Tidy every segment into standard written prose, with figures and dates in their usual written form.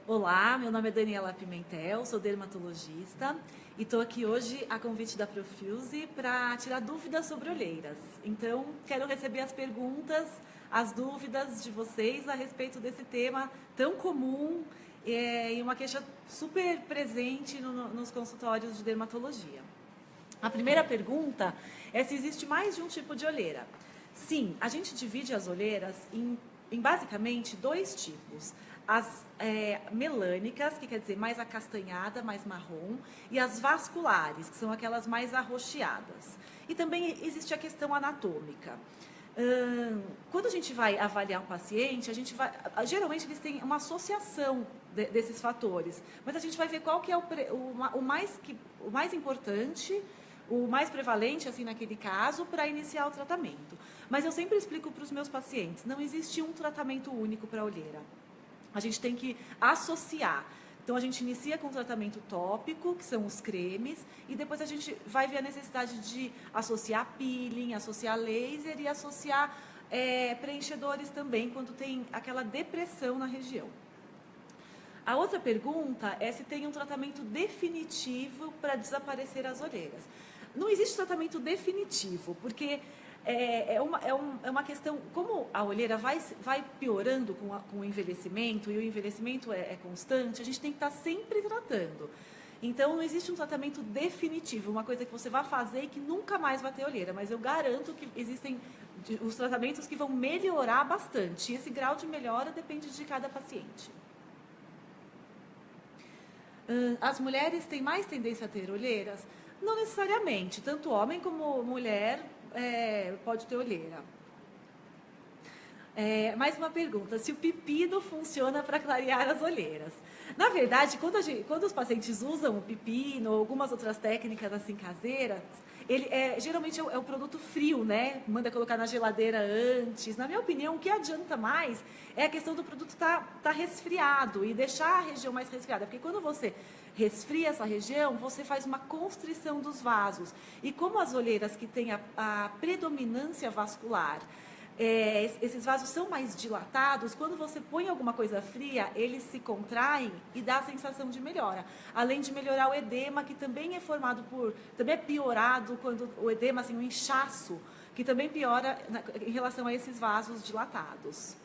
Olá, meu nome é Daniela Pimentel, sou dermatologista e estou aqui hoje a convite da Profuse para tirar dúvidas sobre olheiras. Então, quero receber as perguntas, as dúvidas de vocês a respeito desse tema tão comum e uma queixa super presente nos consultórios de dermatologia. A primeira pergunta é se existe mais de um tipo de olheira. Sim, a gente divide as olheiras em basicamente dois tipos. As melânicas, que quer dizer mais acastanhada, mais marrom, e as vasculares, que são aquelas mais arroxeadas. E também existe a questão anatômica. Quando a gente vai avaliar um paciente, geralmente eles têm uma associação desses fatores, mas a gente vai ver qual que é o mais importante, o mais prevalente, assim, naquele caso, para iniciar o tratamento. Mas eu sempre explico para os meus pacientes, não existe um tratamento único para a olheira. A gente tem que associar. Então, a gente inicia com o tratamento tópico, que são os cremes, e depois a gente vai ver a necessidade de associar peeling, associar laser e associar preenchedores também, quando tem aquela depressão na região. A outra pergunta é se tem um tratamento definitivo para desaparecer as olheiras. Não existe tratamento definitivo, porque é uma questão, como a olheira vai piorando com o envelhecimento, e o envelhecimento é constante, a gente tem que estar sempre tratando. Então, não existe um tratamento definitivo, uma coisa que você vai fazer e que nunca mais vai ter olheira, mas eu garanto que existem os tratamentos que vão melhorar bastante, e esse grau de melhora depende de cada paciente. As mulheres têm mais tendência a ter olheiras? Não necessariamente, tanto homem como mulher pode ter olheira. Mais uma pergunta, se o pepino funciona para clarear as olheiras. Na verdade, quando os pacientes usam o pepino ou algumas outras técnicas assim caseiras, ele geralmente é um produto frio, né? Manda colocar na geladeira antes. Na minha opinião, o que adianta mais é a questão do produto tá resfriado e deixar a região mais resfriada. Porque quando você resfria essa região, você faz uma constrição dos vasos. E como as olheiras que têm a predominância vascular, esses vasos são mais dilatados, quando você põe alguma coisa fria, eles se contraem e dá a sensação de melhora. Além de melhorar o edema, que também é também é piorado quando o edema, assim, o inchaço, que também piora em relação a esses vasos dilatados.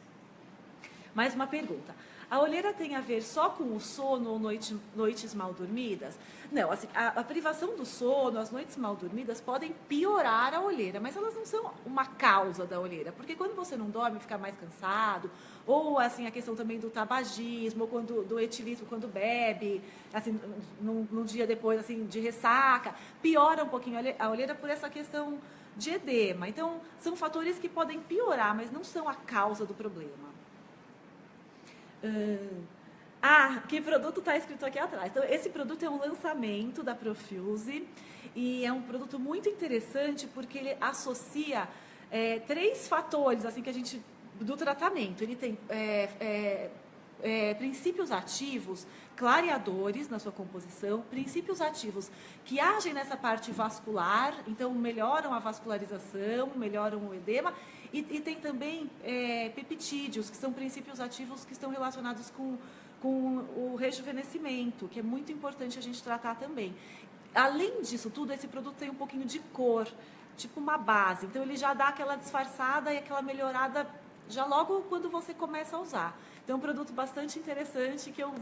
Mais uma pergunta. A olheira tem a ver só com o sono ou noites mal dormidas? Não, assim, a privação do sono, as noites mal dormidas podem piorar a olheira, mas elas não são uma causa da olheira, porque quando você não dorme, fica mais cansado, ou assim, a questão também do tabagismo, ou do etilismo, quando bebe, assim, num dia depois assim, de ressaca, piora um pouquinho a olheira por essa questão de edema. Então, são fatores que podem piorar, mas não são a causa do problema. Que produto está escrito aqui atrás? Então, esse produto é um lançamento da Profuse e é um produto muito interessante porque ele associa 3 fatores assim, do tratamento. Ele tem princípios ativos clareadores na sua composição, princípios ativos que agem nessa parte vascular, então melhoram a vascularização, melhoram o edema, e tem também peptídeos, que são princípios ativos que estão relacionados com o rejuvenescimento, que é muito importante a gente tratar também. Além disso tudo, esse produto tem um pouquinho de cor, tipo uma base, então ele já dá aquela disfarçada e aquela melhorada já logo quando você começa a usar. Então é um produto bastante interessante que eu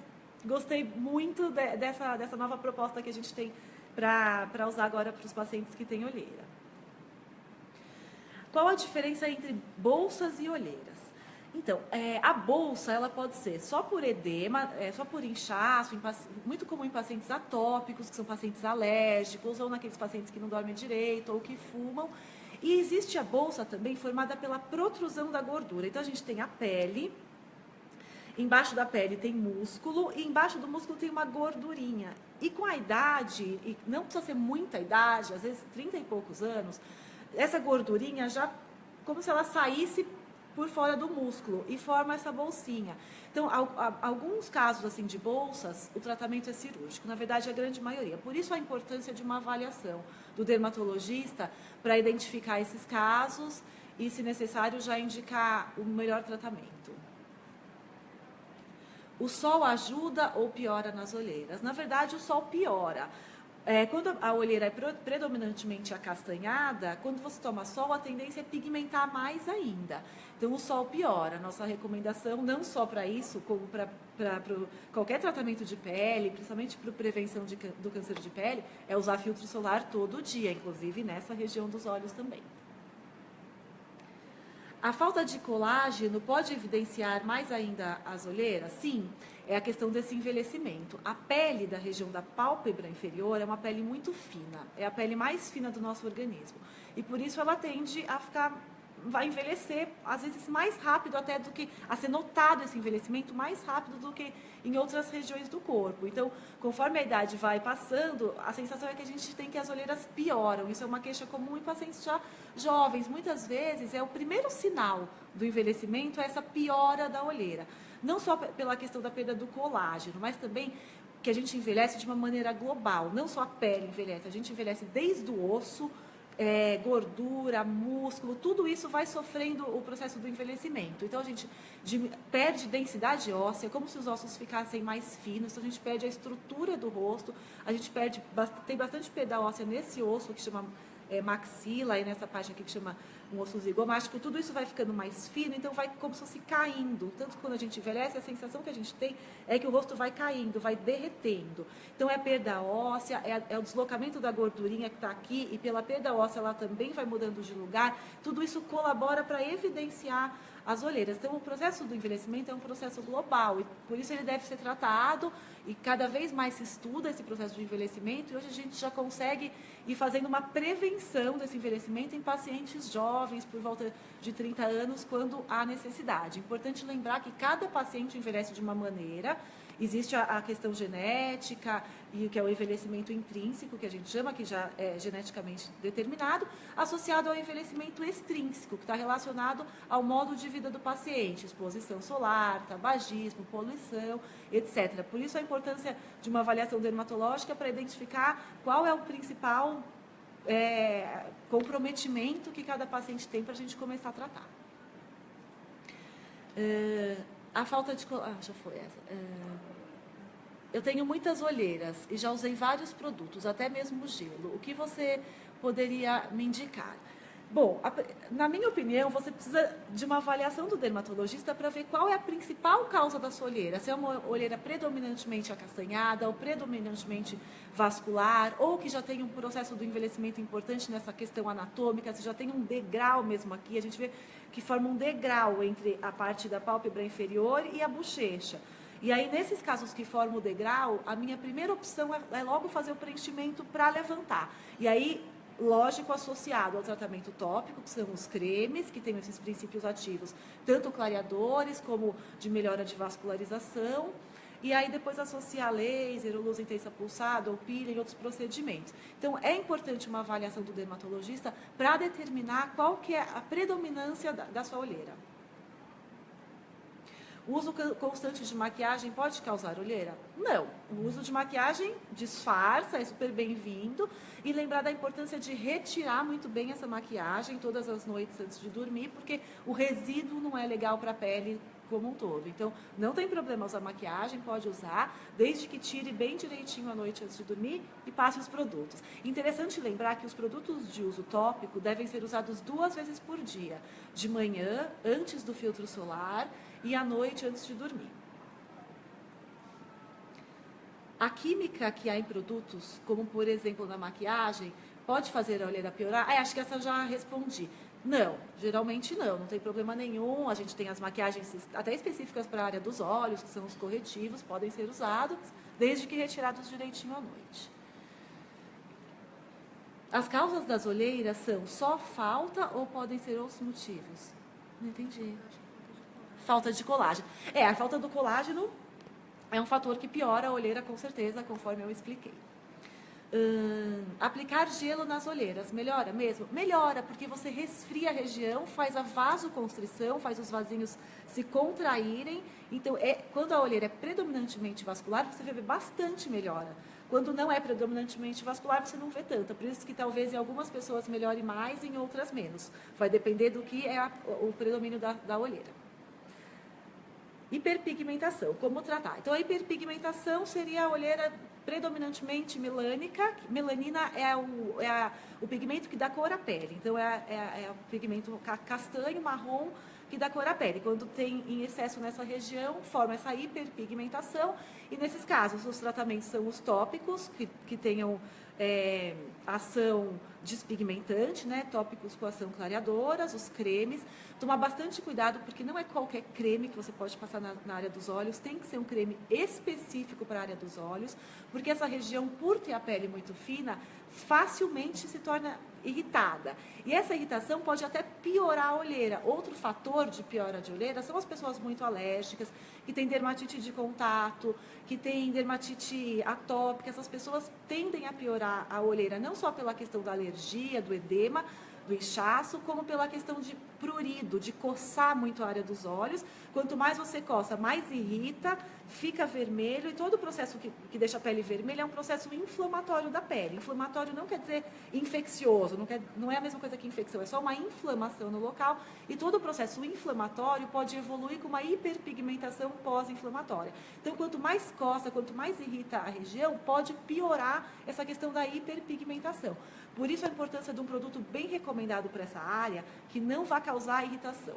gostei muito dessa nova proposta que a gente tem para usar agora para os pacientes que têm olheira. Qual a diferença entre bolsas e olheiras? Então, a bolsa ela pode ser só por edema, só por inchaço, muito comum em pacientes atópicos, que são pacientes alérgicos, ou naqueles pacientes que não dormem direito ou que fumam. E existe a bolsa também formada pela protrusão da gordura. Então, a gente tem a pele, embaixo da pele tem músculo, e embaixo do músculo tem uma gordurinha. E com a idade, e não precisa ser muita idade, às vezes 30 e poucos anos, essa gordurinha já, como se ela saísse por fora do músculo e forma essa bolsinha. Então, alguns casos assim de bolsas, o tratamento é cirúrgico, na verdade a grande maioria. Por isso a importância de uma avaliação do dermatologista para identificar esses casos e, se necessário, já indicar o melhor tratamento. O sol ajuda ou piora nas olheiras? Na verdade, o sol piora. Quando a olheira é predominantemente acastanhada, quando você toma sol, a tendência é pigmentar mais ainda. Então, o sol piora. Nossa recomendação, não só para isso, como para qualquer tratamento de pele, principalmente para prevenção do câncer de pele, é usar filtro solar todo dia, inclusive nessa região dos olhos também. A falta de colágeno pode evidenciar mais ainda as olheiras? Sim, é a questão desse envelhecimento. A pele da região da pálpebra inferior é uma pele muito fina, é a pele mais fina do nosso organismo. E por isso ela tende a vai envelhecer, às vezes mais rápido até do que, a ser notado esse envelhecimento mais rápido do que em outras regiões do corpo. Então, conforme a idade vai passando, a sensação é que a gente tem que as olheiras pioram. Isso é uma queixa comum em pacientes já jovens. Muitas vezes é o primeiro sinal do envelhecimento, é essa piora da olheira. Não só pela questão da perda do colágeno, mas também que a gente envelhece de uma maneira global. Não só a pele envelhece, a gente envelhece desde o osso, gordura, músculo, tudo isso vai sofrendo o processo do envelhecimento. Então, a gente perde densidade óssea, como se os ossos ficassem mais finos, então a gente perde a estrutura do rosto, a gente tem bastante perda óssea nesse osso que chama maxila, e nessa parte aqui que chama um osso zigomático, tudo isso vai ficando mais fino, então vai como se fosse caindo. Tanto que quando a gente envelhece, a sensação que a gente tem é que o rosto vai caindo, vai derretendo. Então é perda óssea, é o deslocamento da gordurinha que está aqui, e pela perda óssea ela também vai mudando de lugar. Tudo isso colabora para evidenciar as olheiras. Então, o processo do envelhecimento é um processo global e por isso ele deve ser tratado e cada vez mais se estuda esse processo de envelhecimento e hoje a gente já consegue ir fazendo uma prevenção desse envelhecimento em pacientes jovens por volta de 30 anos quando há necessidade. Importante lembrar que cada paciente envelhece de uma maneira. Existe a questão genética, e que é o envelhecimento intrínseco, que a gente chama, que já é geneticamente determinado, associado ao envelhecimento extrínseco, que está relacionado ao modo de vida do paciente, exposição solar, tabagismo, poluição, etc. Por isso a importância de uma avaliação dermatológica para identificar qual é o principal comprometimento que cada paciente tem para a gente começar a tratar. A falta de... já foi essa. Eu tenho muitas olheiras e já usei vários produtos, até mesmo gelo. O que você poderia me indicar? Bom, na minha opinião, você precisa de uma avaliação do dermatologista para ver qual é a principal causa da sua olheira. Se é uma olheira predominantemente acastanhada ou predominantemente vascular, ou que já tem um processo do envelhecimento importante nessa questão anatômica, se já tem um degrau mesmo aqui, a gente vê que forma um degrau entre a parte da pálpebra inferior e a bochecha. E aí, nesses casos que formam o degrau, a minha primeira opção é logo fazer o preenchimento para levantar. E aí, lógico, associado ao tratamento tópico, que são os cremes, que têm esses princípios ativos, tanto clareadores como de melhora de vascularização. E aí, depois associar laser, ou luz intensa pulsada, ou pilha e outros procedimentos. Então, é importante uma avaliação do dermatologista para determinar qual que é a predominância da sua olheira. O uso constante de maquiagem pode causar olheira? Não. O uso de maquiagem disfarça, é super bem-vindo. E lembrar da importância de retirar muito bem essa maquiagem todas as noites antes de dormir, porque o resíduo não é legal para a pele como um todo. Então, não tem problema usar maquiagem, pode usar, desde que tire bem direitinho à noite antes de dormir e passe os produtos. Interessante lembrar que os produtos de uso tópico devem ser usados 2 vezes por dia. De manhã, antes do filtro solar, e à noite antes de dormir. A química que há em produtos, como por exemplo na maquiagem, pode fazer a olheira piorar? Acho que essa eu já respondi. Não, geralmente não tem problema nenhum. A gente tem as maquiagens até específicas para a área dos olhos, que são os corretivos, podem ser usados, desde que retirados direitinho à noite. As causas das olheiras são só falta ou podem ser outros motivos? Não entendi. Falta de colágeno. A falta do colágeno é um fator que piora a olheira, com certeza, conforme eu expliquei. Aplicar gelo nas olheiras, melhora mesmo? Melhora, porque você resfria a região, faz a vasoconstrição, faz os vasinhos se contraírem. Então, quando a olheira é predominantemente vascular, você vê bastante melhora. Quando não é predominantemente vascular, você não vê tanta. Por isso que talvez em algumas pessoas melhore mais, em outras menos. Vai depender do que é o predomínio da olheira. Hiperpigmentação, como tratar? Então, a hiperpigmentação seria a olheira predominantemente melânica. Melanina é o pigmento que dá cor à pele. Então, é o pigmento castanho, marrom, que dá cor à pele. Quando tem em excesso nessa região, forma essa hiperpigmentação. E, nesses casos, os tratamentos são os tópicos, que tenham ação despigmentante, né? Tópicos com ação clareadoras, os cremes. Tomar bastante cuidado, porque não é qualquer creme que você pode passar na área dos olhos, tem que ser um creme específico para a área dos olhos, porque essa região, por ter a pele muito fina, facilmente se torna irritada. E essa irritação pode até piorar a olheira. Outro fator de piora de olheira são as pessoas muito alérgicas, que têm dermatite de contato, que têm dermatite atópica. Essas pessoas tendem a piorar a olheira, não só pela questão da alergia, do edema, do inchaço, como pela questão de prurido, de coçar muito a área dos olhos. Quanto mais você coça, mais irrita, fica vermelho, e todo o processo que deixa a pele vermelha é um processo inflamatório da pele. Inflamatório não quer dizer infeccioso, não é a mesma coisa que infecção, é só uma inflamação no local, e todo o processo inflamatório pode evoluir com uma hiperpigmentação pós-inflamatória. Então, quanto mais coça, quanto mais irrita a região, pode piorar essa questão da hiperpigmentação. Por isso a importância de um produto bem recomendado para essa área, que não vai causar irritação.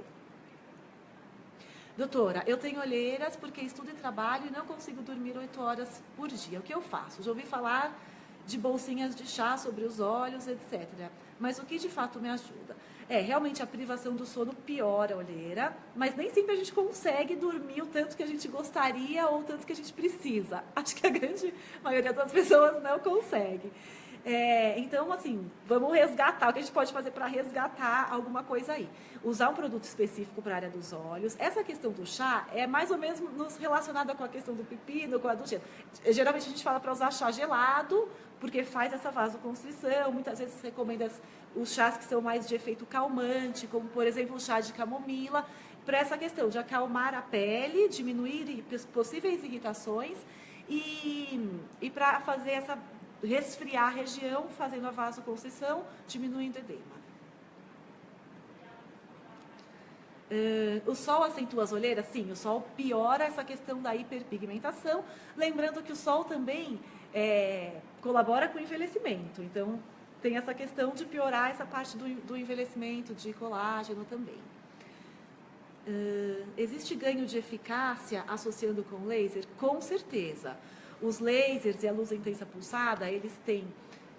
Doutora, eu tenho olheiras porque estudo e trabalho e não consigo dormir 8 horas por dia. O que eu faço? Já ouvi falar de bolsinhas de chá sobre os olhos, etc. Mas o que de fato me ajuda? Realmente a privação do sono piora a olheira, mas nem sempre a gente consegue dormir o tanto que a gente gostaria ou o tanto que a gente precisa. Acho que a grande maioria das pessoas não consegue. Então, assim, vamos resgatar. O que a gente pode fazer para resgatar alguma coisa aí? Usar um produto específico para a área dos olhos. Essa questão do chá é mais ou menos relacionada com a questão do pepino, com a do gelo. Geralmente a gente fala para usar chá gelado, porque faz essa vasoconstrição. Muitas vezes se recomenda os chás que são mais de efeito calmante, como, por exemplo, o chá de camomila, para essa questão de acalmar a pele, diminuir possíveis irritações e para fazer essa resfriar a região, fazendo a vasoconstrição, diminuindo o edema. O sol acentua as olheiras? Sim, o sol piora essa questão da hiperpigmentação. Lembrando que o sol também colabora com o envelhecimento. Então, tem essa questão de piorar essa parte do envelhecimento, de colágeno também. Existe ganho de eficácia associando com laser? Com certeza. Os lasers e a luz intensa pulsada, eles têm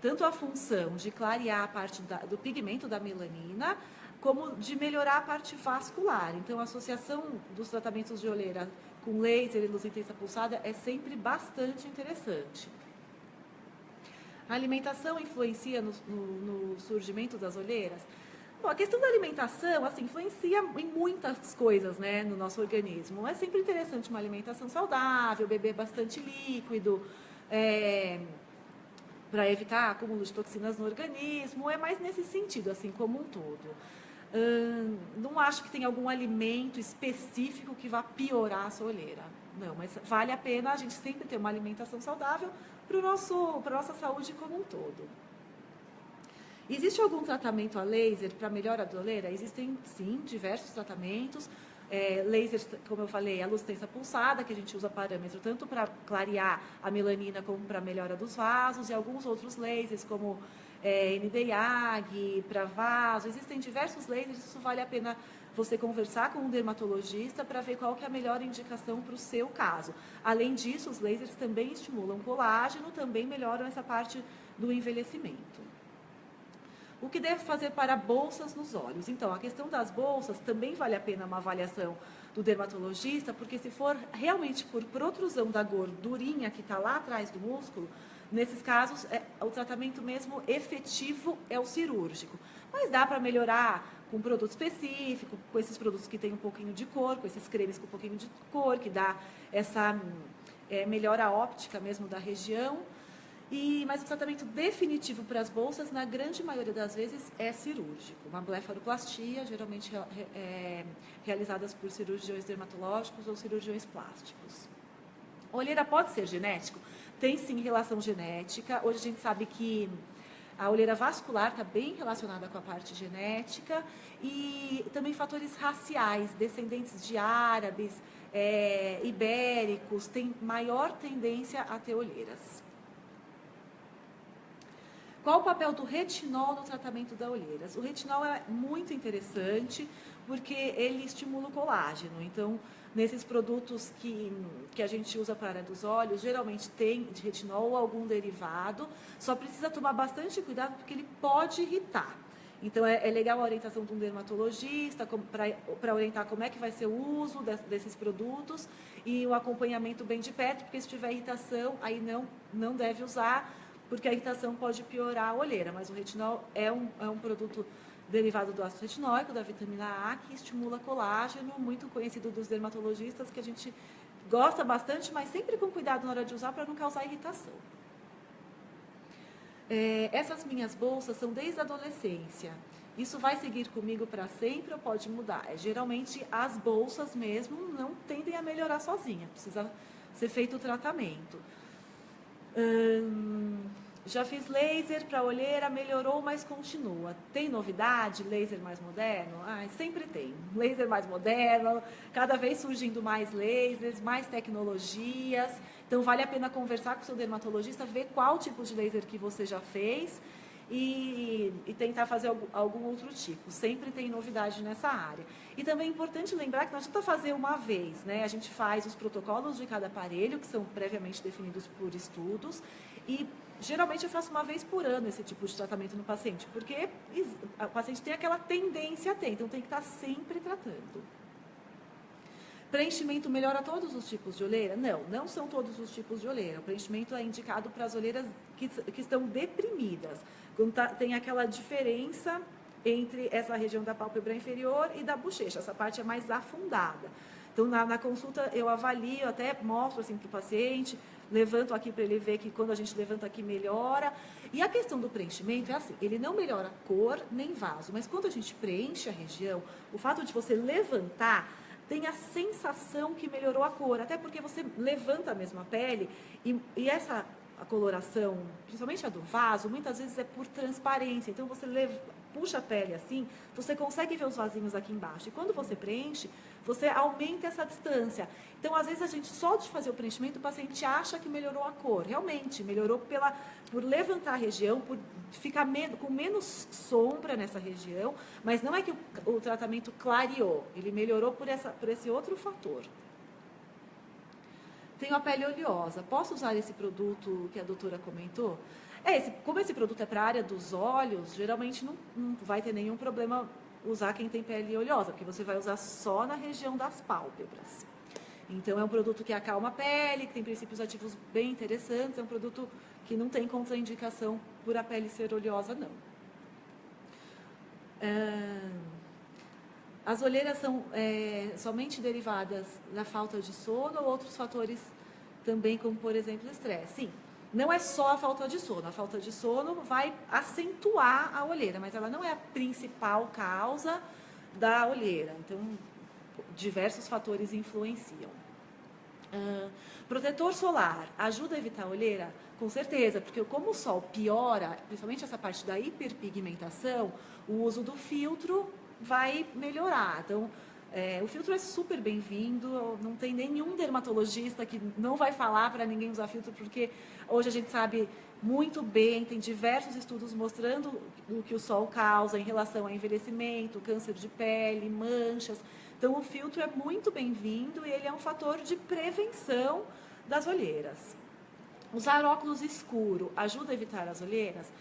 tanto a função de clarear a parte do pigmento da melanina, como de melhorar a parte vascular. Então, a associação dos tratamentos de olheira com laser e luz intensa pulsada é sempre bastante interessante. A alimentação influencia no surgimento das olheiras? Bom, a questão da alimentação, assim, influencia em muitas coisas, né, no nosso organismo. É sempre interessante uma alimentação saudável, beber bastante líquido, para evitar acúmulo de toxinas no organismo. É mais nesse sentido, assim, como um todo. Não acho que tem algum alimento específico que vá piorar a sua olheira. Não, mas vale a pena a gente sempre ter uma alimentação saudável para a nossa saúde como um todo. Existe algum tratamento a laser para melhora da olheira? Existem, sim, diversos tratamentos. Lasers, como eu falei, a luz intensa pulsada, que a gente usa parâmetro tanto para clarear a melanina como para melhora dos vasos, e alguns outros lasers, como ND-YAG, para vaso. Existem diversos lasers, isso vale a pena você conversar com um dermatologista para ver qual que é a melhor indicação para o seu caso. Além disso, os lasers também estimulam colágeno, também melhoram essa parte do envelhecimento. O que deve fazer para bolsas nos olhos? Então, a questão das bolsas também vale a pena uma avaliação do dermatologista, porque se for realmente por protrusão da gordurinha que está lá atrás do músculo, nesses casos, o tratamento mesmo efetivo é o cirúrgico. Mas dá para melhorar com produto específico, com esses produtos que têm um pouquinho de cor, com esses cremes com um pouquinho de cor, que dá essa melhora óptica mesmo da região. Mas o tratamento definitivo para as bolsas, na grande maioria das vezes, é cirúrgico. Uma blefaroplastia, geralmente realizadas por cirurgiões dermatológicos ou cirurgiões plásticos. A olheira pode ser genético? Tem sim relação genética. Hoje a gente sabe que a olheira vascular está bem relacionada com a parte genética e também fatores raciais, descendentes de árabes, ibéricos têm maior tendência a ter olheiras. Qual o papel do retinol no tratamento da olheiras? O retinol é muito interessante porque ele estimula o colágeno. Então, nesses produtos que a gente usa para a área dos olhos, geralmente tem de retinol ou algum derivado. Só precisa tomar bastante cuidado porque ele pode irritar. Então, é legal a orientação de um dermatologista para orientar como é que vai ser o uso desses produtos e o acompanhamento bem de perto, porque se tiver irritação, aí não deve usar, porque a irritação pode piorar a olheira, mas o retinol é um produto derivado do ácido retinóico, da vitamina A, que estimula colágeno, muito conhecido dos dermatologistas, que a gente gosta bastante, mas sempre com cuidado na hora de usar para não causar irritação. Essas minhas bolsas são desde a adolescência. Isso vai seguir comigo para sempre ou pode mudar? Geralmente as bolsas mesmo não tendem a melhorar sozinha, precisa ser feito o tratamento. Já fiz laser para olheira, melhorou, mas continua. Tem novidade? Laser mais moderno? Sempre tem. Laser mais moderno, cada vez surgindo mais lasers, mais tecnologias. Então, vale a pena conversar com o seu dermatologista, ver qual tipo de laser que você já fez e tentar fazer algum outro tipo. Sempre tem novidade nessa área. E também é importante lembrar que não adianta fazer uma vez, né? A gente faz os protocolos de cada aparelho, que são previamente definidos por estudos, e geralmente eu faço uma vez por ano esse tipo de tratamento no paciente, porque o paciente tem aquela tendência a ter, então tem que estar sempre tratando. Preenchimento melhora todos os tipos de olheira? Não são todos os tipos de olheira. O preenchimento é indicado para as olheiras que estão deprimidas, quando tem aquela diferença entre essa região da pálpebra inferior e da bochecha, essa parte é mais afundada. Então, na consulta, eu avalio, até mostro assim para o paciente, levanto aqui para ele ver que quando a gente levanta aqui melhora. E a questão do preenchimento é assim, ele não melhora cor nem vaso, mas quando a gente preenche a região, o fato de você levantar, tem a sensação que melhorou a cor, até porque você levanta a mesma pele e a coloração, principalmente a do vaso, muitas vezes é por transparência. Então, você puxa a pele assim, você consegue ver os vasinhos aqui embaixo. E quando você preenche, você aumenta essa distância. Então, às vezes, a gente só de fazer o preenchimento, o paciente acha que melhorou a cor. Realmente, melhorou por levantar a região, por ficar com menos sombra nessa região, mas não é que o tratamento clareou, ele melhorou por esse outro fator. Tenho a pele oleosa, posso usar esse produto que a doutora comentou? Como esse produto é para a área dos olhos, geralmente não vai ter nenhum problema usar quem tem pele oleosa, porque você vai usar só na região das pálpebras. Então, é um produto que acalma a pele, que tem princípios ativos bem interessantes, é um produto que não tem contraindicação por a pele ser oleosa, não. As olheiras são somente derivadas da falta de sono ou outros fatores também, como, por exemplo, o estresse? Sim, não é só a falta de sono. A falta de sono vai acentuar a olheira, mas ela não é a principal causa da olheira. Então, diversos fatores influenciam. Protetor solar ajuda a evitar a olheira? Com certeza, porque como o sol piora, principalmente essa parte da hiperpigmentação, o uso do filtro vai melhorar. Então, o filtro é super bem-vindo, não tem nenhum dermatologista que não vai falar para ninguém usar filtro, porque hoje a gente sabe muito bem, tem diversos estudos mostrando o que o sol causa em relação a envelhecimento, câncer de pele, manchas. Então, o filtro é muito bem-vindo e ele é um fator de prevenção das olheiras. Usar óculos escuro ajuda a evitar as olheiras?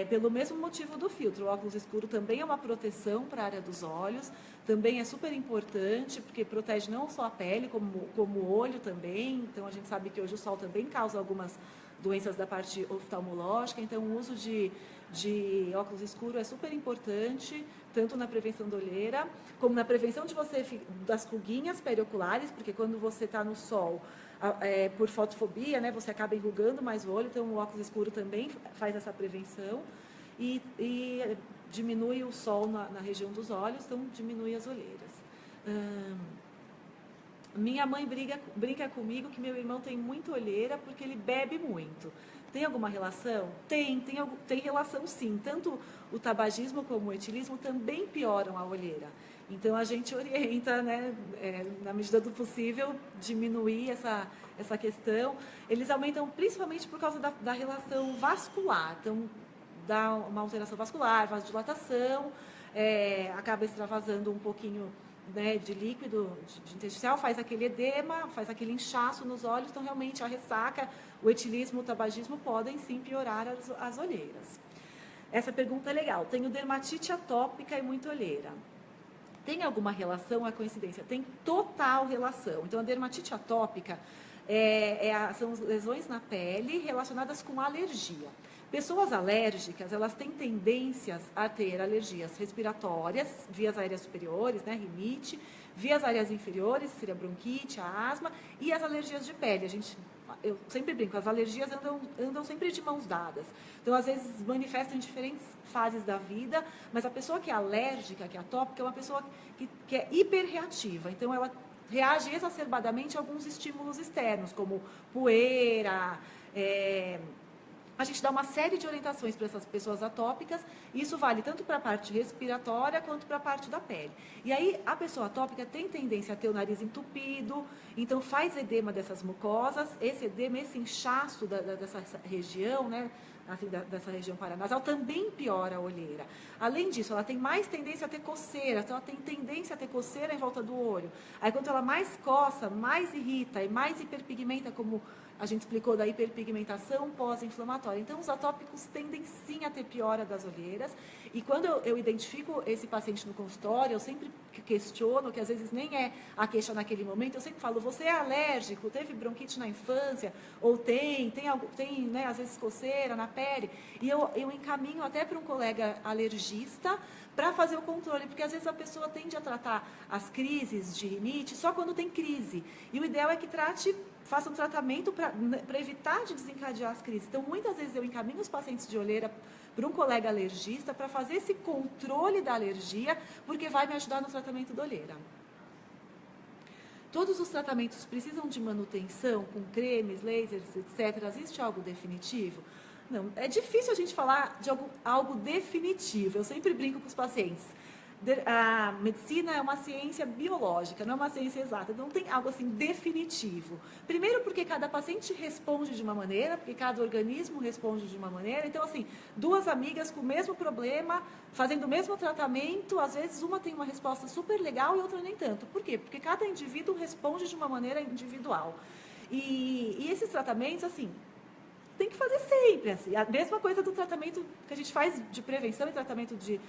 Pelo mesmo motivo do filtro. O óculos escuro também é uma proteção para a área dos olhos, também é super importante, porque protege não só a pele, como o olho também. Então, a gente sabe que hoje o sol também causa algumas doenças da parte oftalmológica, então o uso de óculos escuros é super importante, tanto na prevenção da olheira, como na prevenção das ruguinhas perioculares, porque quando você está no sol, por fotofobia, né, você acaba enrugando mais o olho, então o óculos escuro também faz essa prevenção e diminui o sol na região dos olhos, então diminui as olheiras. Minha mãe brinca comigo que meu irmão tem muita olheira porque ele bebe muito. Tem alguma relação? Tem relação sim. Tanto o tabagismo como o etilismo também pioram a olheira. Então, a gente orienta, né, na medida do possível, diminuir essa questão. Eles aumentam principalmente por causa da relação vascular. Então, dá uma alteração vascular, vasodilatação, acaba extravasando um pouquinho, né, de líquido de intersticial, faz aquele edema, faz aquele inchaço nos olhos. Então, realmente, a ressaca, o etilismo, o tabagismo podem sim piorar as olheiras. Essa pergunta é legal. Tenho dermatite atópica e muita olheira. Tem alguma relação, a coincidência? Tem total relação. Então, a dermatite atópica são lesões na pele relacionadas com alergia. Pessoas alérgicas, elas têm tendências a ter alergias respiratórias, vias aéreas superiores, né, rinite, vias aéreas inferiores, seria bronquite, a asma, e as alergias de pele. Eu sempre brinco, as alergias andam sempre de mãos dadas. Então, às vezes, manifestam em diferentes fases da vida, mas a pessoa que é alérgica, que é atópica, é uma pessoa que é hiperreativa. Então, ela reage exacerbadamente a alguns estímulos externos, como poeira. A gente dá uma série de orientações para essas pessoas atópicas, e isso vale tanto para a parte respiratória quanto para a parte da pele. E aí, a pessoa atópica tem tendência a ter o nariz entupido, então faz edema dessas mucosas, esse edema, esse inchaço dessa região, né, assim, dessa região paranasal, também piora a olheira. Além disso, ela tem mais tendência a ter coceira, então ela tem tendência a ter coceira em volta do olho. Aí, quanto ela mais coça, mais irrita e mais hiperpigmenta, como a gente explicou da hiperpigmentação pós-inflamatória. Então, os atópicos tendem sim a ter piora das olheiras. E quando eu identifico esse paciente no consultório, eu sempre questiono, que às vezes nem é a queixa naquele momento, eu sempre falo, você é alérgico, teve bronquite na infância, ou tem né, às vezes coceira na pele. E eu encaminho até para um colega alergista para fazer o controle, porque às vezes a pessoa tende a tratar as crises de rinite só quando tem crise. E o ideal é que faça um tratamento para evitar de desencadear as crises. Então, muitas vezes eu encaminho os pacientes de olheira para um colega alergista para fazer esse controle da alergia, porque vai me ajudar no tratamento da olheira. Todos os tratamentos precisam de manutenção, com cremes, lasers, etc. Existe algo definitivo? Não, é difícil a gente falar de algo definitivo. Eu sempre brinco com os pacientes. A medicina é uma ciência biológica, não é uma ciência exata, não tem algo assim definitivo. Primeiro porque cada paciente responde de uma maneira, porque cada organismo responde de uma maneira. Então, assim, duas amigas com o mesmo problema, fazendo o mesmo tratamento, às vezes uma tem uma resposta super legal e outra nem tanto. Por quê? Porque cada indivíduo responde de uma maneira individual. E esses tratamentos, assim, tem que fazer sempre, assim. A mesma coisa do tratamento que a gente faz de prevenção e tratamento de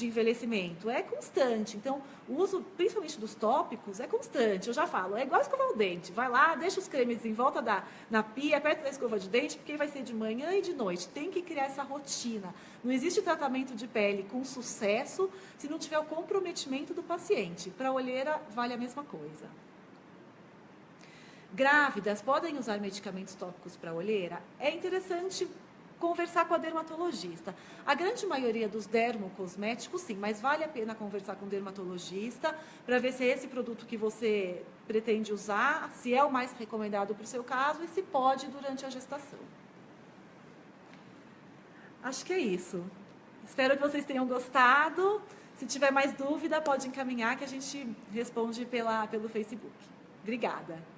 envelhecimento. É constante. Então, o uso, principalmente dos tópicos, é constante. Eu já falo, é igual escovar o dente. Vai lá, deixa os cremes em volta na pia, perto da escova de dente, porque vai ser de manhã e de noite. Tem que criar essa rotina. Não existe tratamento de pele com sucesso se não tiver o comprometimento do paciente. Para a olheira, vale a mesma coisa. Grávidas podem usar medicamentos tópicos para olheira? É interessante conversar com a dermatologista. A grande maioria dos dermocosméticos, sim, mas vale a pena conversar com o dermatologista para ver se é esse produto que você pretende usar, se é o mais recomendado para o seu caso e se pode durante a gestação. Acho que é isso. Espero que vocês tenham gostado. Se tiver mais dúvida, pode encaminhar que a gente responde pelo Facebook. Obrigada.